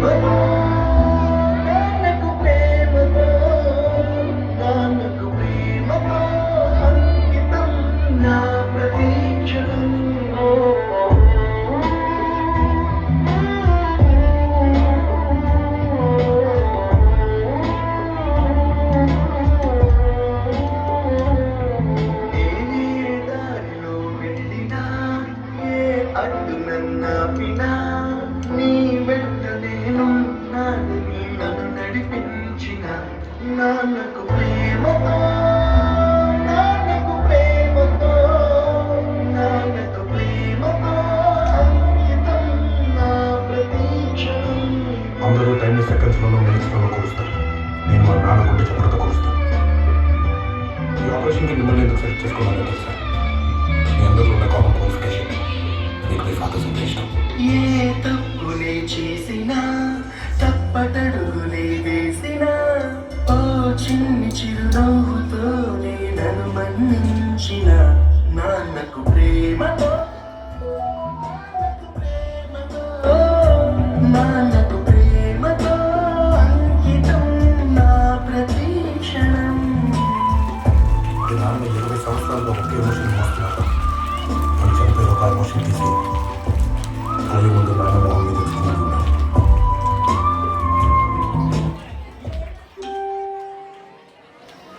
ప్రేమతో నాన్నకు ప్రేమతో నాన్నకు ప్రేమతో అంకితం నా ప్రతీక్షణం అడ్డు నన్నాపినా నీ వెంట నేను నాన్నని నన్ను నడిపించిన నాన్నకు ప్రేమతో నాన్నకు ప్రేమతో నాన్నకు ప్రేమతో అంకితం నా ప్రతీక్షణం. అందరూ టైంని సెకండ్స్లోనూ మినిట్స్లోనూ కొలుస్తారు. నేను మా నాన్న గుండె చప్పుడుతో కొలుస్తాను. ఈ ఆపరేషన్కి మిమ్మల్ని ఎందుకు సెలెక్ట్ చేసుకోవాలని తెలుసా? మీ అందరిలో ఉన్న కామన్ క్వాలిఫికేషన్ మీకు మీ ఫాదర్ అంటే ఇష్టం. ఏ తప్పులే చేసినా తప్పటడుగులే వేసినా ఓ చిన్ని చిరునవ్వుతోనే నన్ను మన్నించిన నాన్నకు ప్రేమతో నాన్నకు ప్రేమతో అంకితం నా ప్రతీక్షణం. ఈ నాన్న 20 సంవత్సరాల్లో ఒకే ఎమోషన్ మోస్తున్నారు. వాళ్ళు చనిపోయి ఒక ఎమోషన్ తీసి అలాగే ముందు నాన్న మొహం మీద తెచ్చుకున్నాను.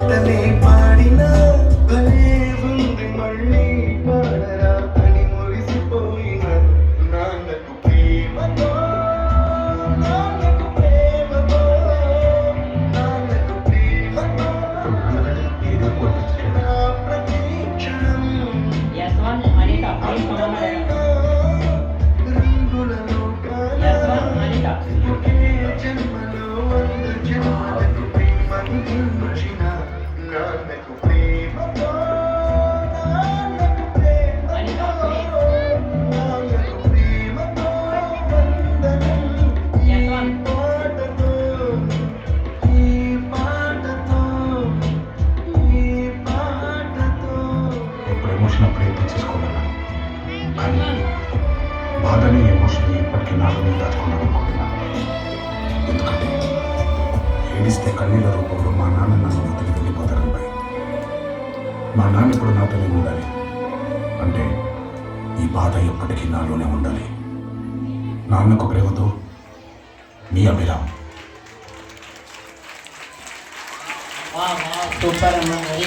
తనే పాడినా భలే ఉంది మళ్ళీ పాడరా అని మురిసిపోయిన నాన్నకు ప్రేమతో నాన్నకు ప్రేమతో నాన్నకు ప్రేమతో నా ప్రతీక్షణం. Yes, one. Anita, please come on, madam. రంగులలో Yes, one. Anita. ఒకే జన్మలో 100 జన్మలకు ప్రేమందించిన నాన్నకు ప్రేమతో నాన్నకు ప్రేమతో నాన్నకు ప్రేమతో వందనం. ఈ Yes, one. పాటతో ఈ పాటతో ఈ పాటతో ఇప్పుడు ఎమోషన్ అప్పుడే తెచ్చేసుకోగలను, కానీ బాధని ఎమోషన్ ఇప్పటికీ నాలోనే దాచుకోవాలనుకుంటున్నాను. ఎందుకంటే ఏడిస్తే కన్నీళ్ళ రూపంలో మా నాన్న నన్ను వదిలి వెళ్ళిపోతారని భయం. మా నాన్న ఇప్పుడు నాతోనే ఉండాలి అంటే ఈ బాధ ఎప్పటికీ నాలోనే ఉండాలి. నాన్నకు ప్రేమతో మీ Abhiram. Wow, wow. Super, Amma. Very